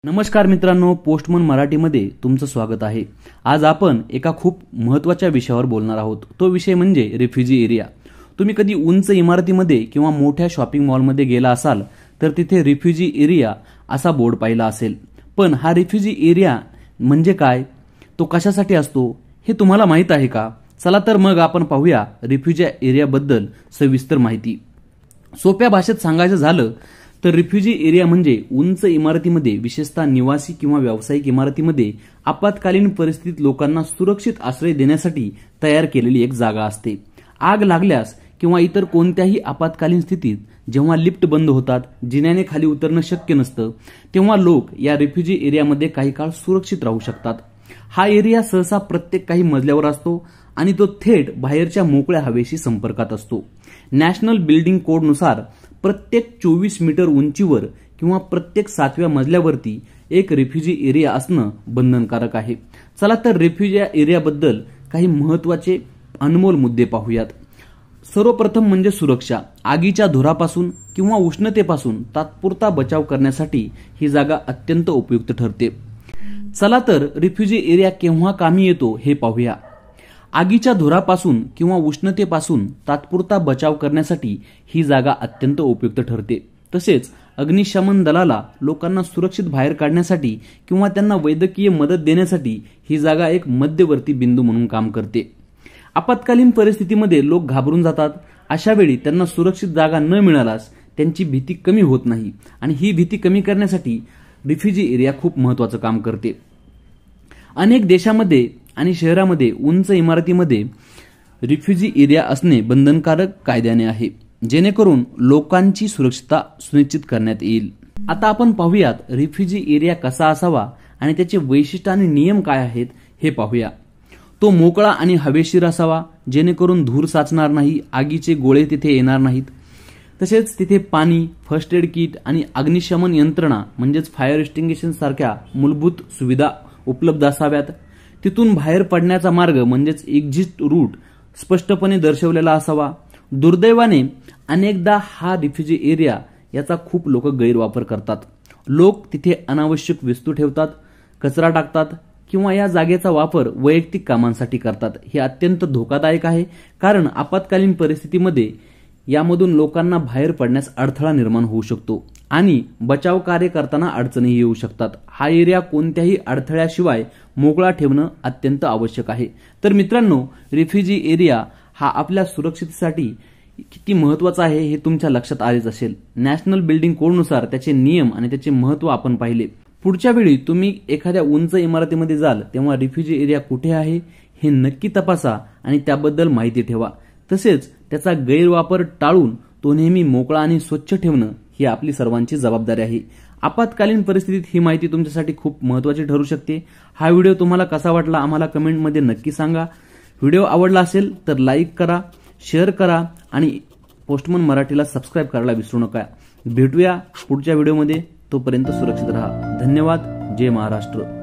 नमस्कार मित्रांनो, पोस्टमन मराठीमध्ये तुमचं स्वागत आहे। आज आपण एका खूप महत्त्वाच्या विषयावर बोलणार आहोत। तो विषय म्हणजे रिफ्युजी एरिया। तुम्ही कधी उंच इमारतीमध्ये किंवा मोठ्या शॉपिंग मॉलमध्ये गेला असाल तर तिथे रिफ्युजी एरिया असा बोर्ड पाहिला असेल। पण हा रिफ्युजी एरिया म्हणजे काय, तो कशासाठी असतो हे तुम्हाला माहित आहे का? चला तर मग आपण पाहूया रिफ्युजी एरियाबद्दल सविस्तर माहिती। सोप्या भाषेत सांगायचं झालं तर रिफ्युजी एरिया म्हणजे उंच इमारतीमध्ये, विशेषतः निवासी किंवा व्यावसायिक इमारतीमध्ये आपत्कालीन परिस्थितीत लोकांना सुरक्षित आश्रय देण्यासाठी तयार केलेली एक जागा असते। आग लागल्यास किंवा इतर कोणत्याही आपत्कालीन स्थितीत जेव्हा लिफ्ट बंद होतात, जिन्याने खाली उतरणं शक्य नसतं, तेव्हा लोक या रिफ्युजी एरियामध्ये काही काळ सुरक्षित राहू शकतात। हा एरिया सहसा प्रत्येक काही मजल्यावर असतो आणि तो थेट बाहेरच्या मोकळ्या हवेशी संपर्कात असतो। नॅशनल बिल्डिंग कोड नुसार प्रत्येक 24 मीटर उंचीवर किंवा प्रत्येक 7व्या मजल्यावरती एक रिफ्युजी एरिया असणं बंधनकारक आहे। चला तर रिफ्युजी एरियाबद्दल काही महत्त्वाचे अनमोल मुद्दे पाहूयात। सर्वप्रथम म्हणजे सुरक्षा। आगीच्या धुरापासून किंवा उष्णतेपासून तात्पुरता बचाव करण्यासाठी ही जागा अत्यंत उपयुक्त ठरते। चला तर रिफ्युजी एरिया केव्हा कामी येतो हे पाहूया। आगीच्या धुरापासून किंवा उष्णतेपासून तात्पुरता बचाव करण्यासाठी ही जागा अत्यंत उपयुक्त ठरते। तसेच अग्निशमन दलाला लोकांना सुरक्षित बाहेर काढण्यासाठी किंवा त्यांना वैद्यकीय मदत देण्यासाठी ही जागा एक मध्यवर्ती बिंदू म्हणून काम करते। आपत्कालीन परिस्थितीमध्ये लोक घाबरून जातात, अशा वेळी त्यांना सुरक्षित जागा न मिळाल्यास त्यांची भीती कमी होत नाही आणि ही भीती कमी करण्यासाठी रिफ्युजी एरिया खूप महत्त्वाचं काम करते। अनेक देशांमध्ये आणि शहरांमध्ये उंच इमारतीमध्ये रिफ्युजी एरिया असणे बंधनकारक कायद्याने आहे, जेणेकरून लोकांची सुरक्षितता सुनिश्चित करण्यात येईल। आता आपण पाहूयात रिफ्युजी एरिया कसा असावा आणि त्याचे वैशिष्ट्य आणि नियम काय आहेत हे पाहूया। तो मोकळा आणि हवेशीर असावा, जेणेकरून धूर साचणार नाही, आगीचे गोळे तिथे येणार नाहीत। तसेच तिथे पाणी, फर्स्ट एड किट आणि अग्निशमन यंत्रणा म्हणजेच फायर एक्सटिंग्विशन सारख्या मूलभूत सुविधा उपलब्ध असाव्यात। तिथून बाहेर पडण्याचा मार्ग म्हणजेच एक्झिट रूट स्पष्टपणे दर्शवलेला असावा। दुर्दैवाने अनेकदा हा रिफ्युजी एरिया याचा खूप लोक गैरवापर करतात। लोक तिथे अनावश्यक वस्तू ठेवतात, कचरा टाकतात किंवा या जागेचा वापर वैयक्तिक कामांसाठी करतात। हे अत्यंत धोकादायक आहे, कारण आपत्कालीन परिस्थितीमध्ये यामधून लोकांना बाहेर पडण्यास अडथळा निर्माण होऊ शकतो आणि बचाव कार्य करताना अडचणी येऊ शकतात। हा एरिया कोणत्याही अडथळ्याशिवाय मोकळा ठेवणं अत्यंत आवश्यक आहे। तर मित्रांनो, रिफ्युजी एरिया हा आपल्या सुरक्षिततेसाठी किती महत्त्वाचा आहे हे तुमच्या लक्षात आलेच असेल। नॅशनल बिल्डिंग कोडनुसार त्याचे नियम आणि त्याचे महत्त्व आपण पाहिले। पुढच्या वेळी तुम्ही एखाद्या उंच इमारतीमध्ये जाल तेव्हा रिफ्युजी एरिया कुठे आहे हे नक्की तपासा आणि त्याबद्दल माहिती ठेवा। तसेच त्याचा गैरवापर टाळून तो नेहमी मोकळा आणि स्वच्छ ठेवणं ही आपली सर्वांची जबाबदारी आहे। आपत्कालीन परिस्थितीत ही माहिती तुमच्यासाठी खूप महत्त्वाची ठरू शकते। हा व्हिडिओ तुम्हाला कसा वाटला आम्हाला कमेंटमध्ये नक्की सांगा। व्हिडिओ आवडला असेल तर लाईक करा, शेअर करा आणि पोस्टमन मराठीला सबस्क्राईब करायला विसरू नका। भेटूया पुढच्या व्हिडिओमध्ये, तोपर्यंत सुरक्षित राहा। धन्यवाद। जय महाराष्ट्र।